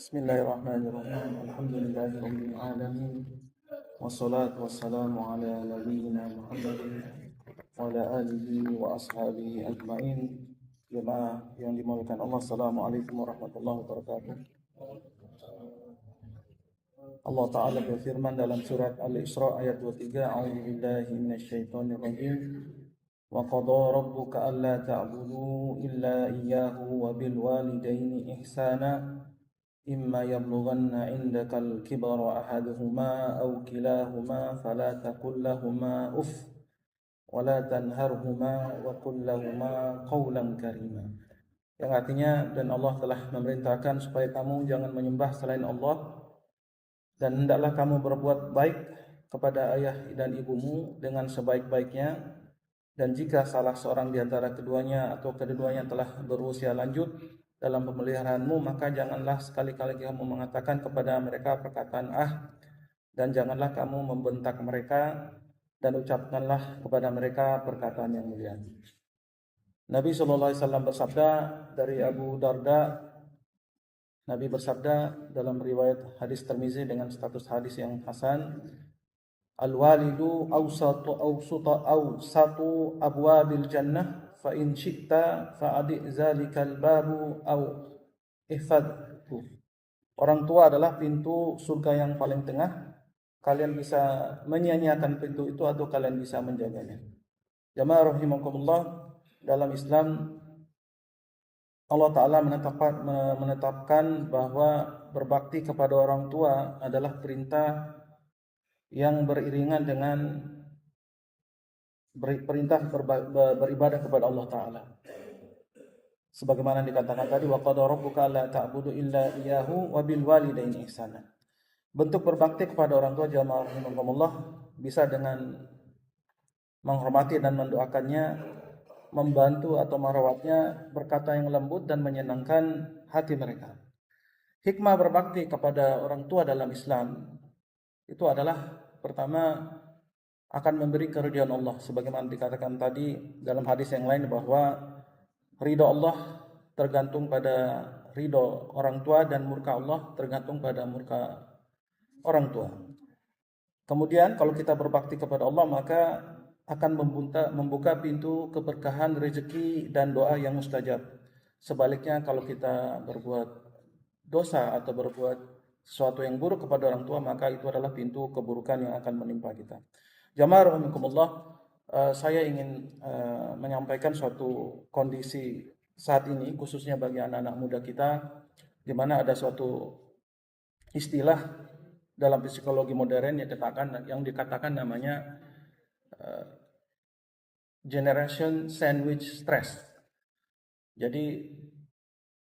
Bismillahirrahmanirrahim. Alhamdulillahirabbil alamin. Wassalatu wassalamu ala nabiyyina Muhammadin wa ala alihi wa ashabihi ajmain. Jemaah yang dimuliakan Allah, assalamualaikum warahmatullahi wabarakatuh. Allah Ta'ala berfirman dalam surat Al-Isra ayat 23, A'udzu billahi minasyaitonir rajim. Wa qada rabbuka alla ta'budu illa iyyahu wa bil walidaini ihsana imma yablughanna 'indakal kibara ahaduhuma aw kilahuma fala taqul lahumā uff wa la tanharhumā wa qul lahumā qawlan karīmā. Yang artinya, dan Allah telah memerintahkan supaya kamu jangan menyembah selain Allah, dan hendaklah kamu berbuat baik kepada ayah dan ibumu dengan sebaik-baiknya, dan jika salah seorang di antara keduanya atau kedua-duanya telah berusia lanjut dalam pemeliharaanmu, maka janganlah sekali-kali kamu mengatakan kepada mereka perkataan dan janganlah kamu membentak mereka, dan ucapkanlah kepada mereka perkataan yang mulia. Nabi SAW bersabda dari Abu Darda, Nabi bersabda dalam riwayat hadis Tirmizi dengan status hadis yang hasan, Al-walidu awsatu abwabil jannah fa in syi'ta fa'adi zalikal babu aw ihfadhu. Orang tua adalah pintu surga yang paling tengah. Kalian bisa menyia-nyiakan pintu itu atau kalian bisa menjaganya. Jamaah rahimakumullah, dalam Islam Allah Ta'ala menetapkan bahwa berbakti kepada orang tua adalah perintah yang beriringan dengan perintah beribadah kepada Allah Ta'ala. Sebagaimana dikatakan tadi, wa qada rabbuka alla ta'budu illa iyyahu wa bil walidaini ihsana. Bentuk berbakti kepada orang tua, jamaah rahimakumullah, bisa dengan menghormati dan mendoakannya, membantu atau merawatnya, berkata yang lembut dan menyenangkan hati mereka. Hikmah berbakti kepada orang tua dalam Islam itu adalah, pertama, akan memberi keridhaan Allah, sebagaimana dikatakan tadi dalam hadis yang lain bahwa ridha Allah tergantung pada ridha orang tua dan murka Allah tergantung pada murka orang tua. Kemudian kalau kita berbakti kepada Allah, maka akan membuka pintu keberkahan, rezeki, dan doa yang mustajab. Sebaliknya, kalau kita berbuat dosa atau berbuat sesuatu yang buruk kepada orang tua, maka itu adalah pintu keburukan yang akan menimpa kita. Jamaah rahimakumullah, saya ingin menyampaikan suatu kondisi saat ini, khususnya bagi anak-anak muda kita, di mana ada suatu istilah dalam psikologi modern yang dikatakan namanya generation sandwich stress. Jadi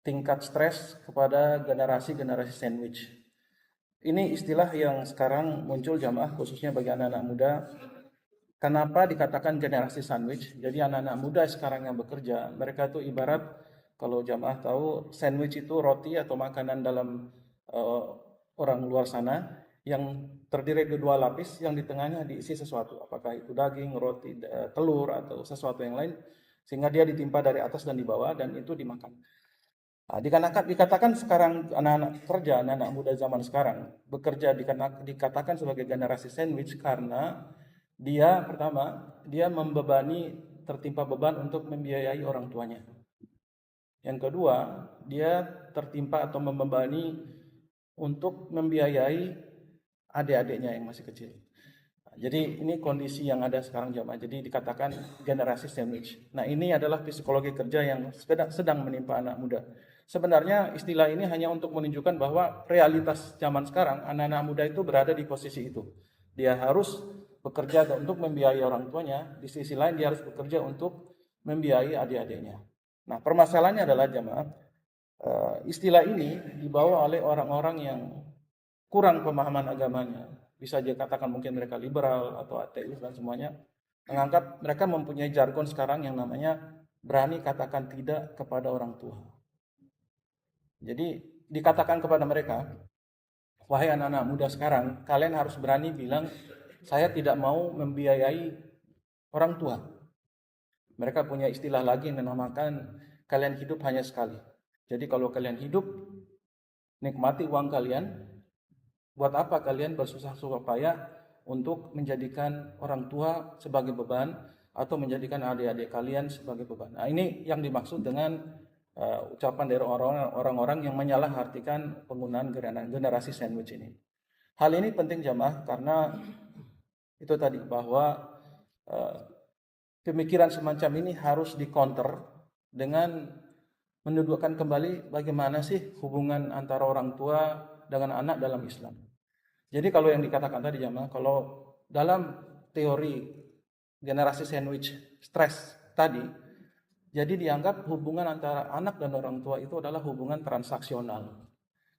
tingkat stres kepada generasi sandwich. Ini istilah yang sekarang muncul, jamaah, khususnya bagi anak-anak muda. Kenapa dikatakan generasi sandwich? Jadi anak-anak muda sekarang yang bekerja, mereka itu ibarat, kalau jamaah tahu, sandwich itu roti atau makanan dalam orang luar sana yang terdiri dari dua lapis, yang di tengahnya diisi sesuatu, apakah itu daging, roti, telur, atau sesuatu yang lain, sehingga dia ditimpa dari atas dan di bawah, dan itu dimakan. Nah, dikatakan sekarang anak-anak kerja, anak-anak muda zaman sekarang bekerja dikatakan sebagai generasi sandwich karena dia, pertama, dia tertimpa beban untuk membiayai orang tuanya. Yang kedua, dia tertimpa atau membebani untuk membiayai adik-adiknya yang masih kecil. Jadi ini kondisi yang ada sekarang, jamaah. Jadi dikatakan generasi sandwich. Nah, ini adalah psikologi kerja yang sedang menimpa anak muda. Sebenarnya istilah ini hanya untuk menunjukkan bahwa realitas zaman sekarang, anak-anak muda itu berada di posisi itu. Dia harus bekerja untuk membiayai orang tuanya, di sisi lain dia harus bekerja untuk membiayai adik-adiknya. Nah, permasalahannya adalah, jamaah, istilah ini dibawa oleh orang-orang yang kurang pemahaman agamanya. Bisa dikatakan mungkin mereka liberal atau ateis dan semuanya. Mereka mempunyai jargon sekarang yang namanya berani katakan tidak kepada orang tua. Jadi dikatakan kepada mereka, wahai anak-anak muda sekarang, kalian harus berani bilang, saya tidak mau membiayai orang tua. Mereka punya istilah lagi yang dinamakan, kalian hidup hanya sekali. Jadi kalau kalian hidup, nikmati uang kalian. Buat apa kalian bersusah-susah payah untuk menjadikan orang tua sebagai beban atau menjadikan adik-adik kalian sebagai beban. Nah, ini yang dimaksud dengan ucapan dari orang-orang yang menyalahartikan penggunaan generasi sandwich ini. Hal ini penting jamaah karena itu tadi bahwa pemikiran semacam ini harus dikonter dengan mendudukkan kembali bagaimana sih hubungan antara orang tua dengan anak dalam Islam. Jadi kalau yang dikatakan tadi jamaah, kalau dalam teori generasi sandwich stres tadi, jadi dianggap hubungan antara anak dan orang tua itu adalah hubungan transaksional.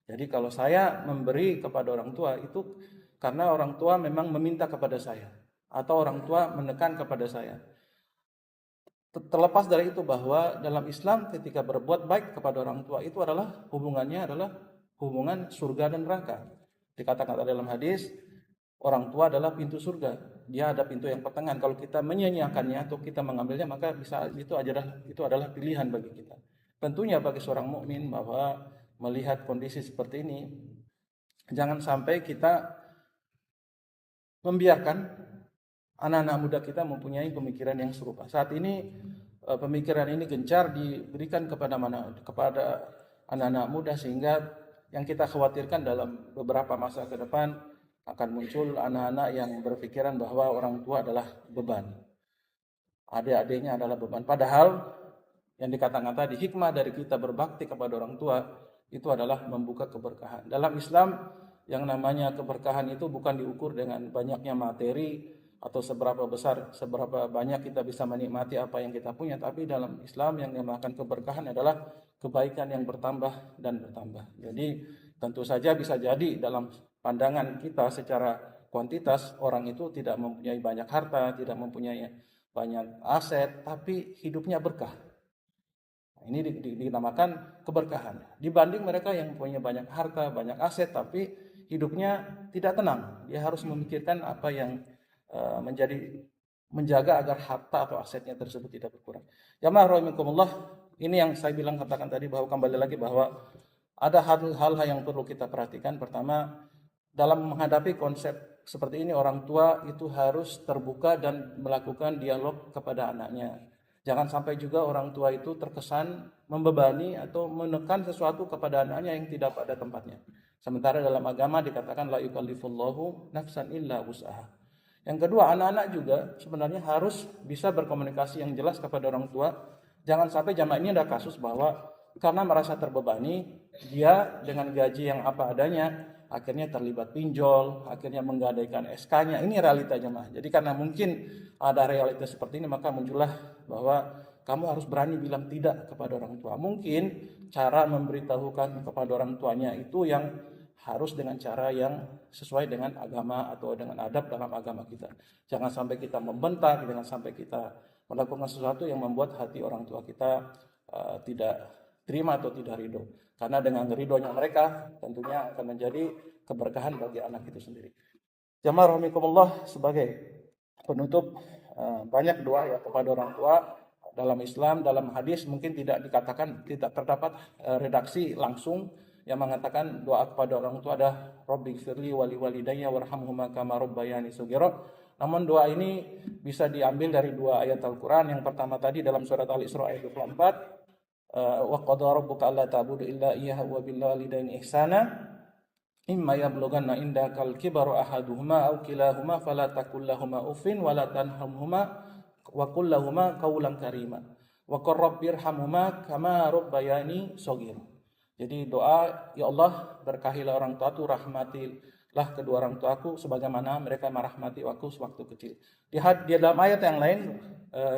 Jadi kalau saya memberi kepada orang tua itu karena orang tua memang meminta kepada saya atau orang tua menekan kepada saya. Terlepas dari itu bahwa dalam Islam ketika berbuat baik kepada orang tua itu adalah hubungannya adalah hubungan surga dan neraka. Dikatakan dalam hadis, orang tua adalah pintu surga. Dia ada pintu yang pertengahan. Kalau kita menyia-nyiakannya atau kita mengambilnya, maka bisa itu adalah pilihan bagi kita. Tentunya bagi seorang mukmin bahwa melihat kondisi seperti ini, jangan sampai kita membiarkan anak-anak muda kita mempunyai pemikiran yang serupa. Saat ini pemikiran ini gencar diberikan kepada anak-anak muda sehingga yang kita khawatirkan dalam beberapa masa ke depan akan muncul anak-anak yang berpikiran bahwa orang tua adalah beban. Adik-adiknya adalah beban. Padahal yang dikatakan tadi hikmah dari kita berbakti kepada orang tua itu adalah membuka keberkahan. Dalam Islam yang namanya keberkahan itu bukan diukur dengan banyaknya materi atau seberapa banyak kita bisa menikmati apa yang kita punya, tapi dalam Islam yang dinamakan keberkahan adalah kebaikan yang bertambah dan bertambah. Jadi tentu saja bisa jadi dalam pandangan kita secara kuantitas orang itu tidak mempunyai banyak harta, tidak mempunyai banyak aset, tapi hidupnya berkah. Ini dinamakan keberkahan. Dibanding mereka yang punya banyak harta, banyak aset, tapi hidupnya tidak tenang. Dia harus memikirkan apa yang menjaga agar harta atau asetnya tersebut tidak berkurang. Jamaah rahimakumullah, ini yang saya katakan tadi bahwa kembali lagi bahwa ada hal-hal yang perlu kita perhatikan. Pertama, dalam menghadapi konsep seperti ini orang tua itu harus terbuka dan melakukan dialog kepada anaknya. Jangan sampai juga orang tua itu terkesan membebani atau menekan sesuatu kepada anaknya yang tidak pada tempatnya. Sementara dalam agama dikatakan la yukallifullahu nafsan illa wus'aha. Yang kedua, anak-anak juga sebenarnya harus bisa berkomunikasi yang jelas kepada orang tua. Jangan sampai jamaah ini ada kasus bahwa karena merasa terbebani, dia dengan gaji yang apa adanya, akhirnya terlibat pinjol, akhirnya menggadaikan SK-nya. Ini realita jamaah. Jadi karena mungkin ada realita seperti ini, maka muncullah bahwa kamu harus berani bilang tidak kepada orang tua. Mungkin cara memberitahukan kepada orang tuanya itu yang harus dengan cara yang sesuai dengan agama atau dengan adab dalam agama kita. Jangan sampai kita membentak, jangan sampai kita melakukan sesuatu yang membuat hati orang tua kita tidak terima atau tidak ridho. Karena dengan ridhonya mereka tentunya akan menjadi keberkahan bagi anak itu sendiri. Jamaah rahimakumullah, sebagai penutup, banyak doa ya kepada orang tua dalam Islam, dalam hadis mungkin tidak terdapat redaksi langsung yang mengatakan doa kepada orang tua ada Rabbighfirli wali walidayya warhamhuma kama rabbayani shaghira. Namun doa ini bisa diambil dari dua ayat Al-Qur'an. Yang pertama tadi dalam surat Al-Isra ayat 24, wa qadara rabbuka alla ta'budu illa iyyahu wa bil walidayni ihsana imma yablughanna indakal kibaru ahaduhuma aw kilahuma fala taqul lahumu uffin wa la tanharhumhuma wa qul lahumu qawlan karima wa qur rabbirhamhuma kama rabbayani shaghira. Jadi doa, ya Allah berkahilah orang tuaku, rahmatilah kedua orang tuaku sebagaimana mereka merahmati aku sewaktu kecil. Di dalam ayat yang lain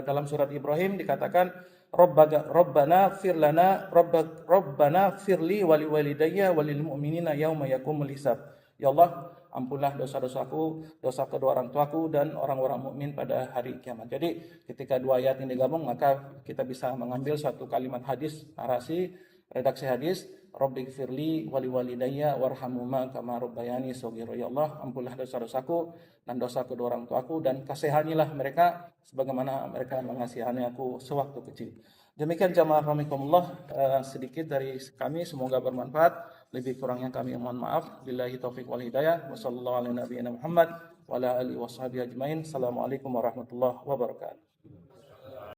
dalam surat Ibrahim dikatakan Rabbana firli wali walidayya walil mu'minina yauma yaqumul hisab. Ya Allah, ampunlah dosa-dosaku, dosa kedua orang tuaku dan orang-orang mukmin pada hari kiamat. Jadi ketika dua ayat ini digabung maka kita bisa mengambil satu kalimat hadis, narasi redaksi hadis, Rabbighfirli wali walidayya warhamhuma kama rabbayani shaghira. Ya Allah, ampunlah dosa-dosaku dan dosa kedua orang tuaku dan kasihanilah mereka sebagaimana mereka mengasihani aku sewaktu kecil. Demikian jamaah rahimakumullah, sedikit dari kami, semoga bermanfaat. Lebih kurangnya kami mohon maaf. Billahi taufik wal hidayah. Wassallallahu ala nabiyyina Muhammad wa ala alihi washabihi ajmain. Assalamualaikum warahmatullahi wabarakatuh.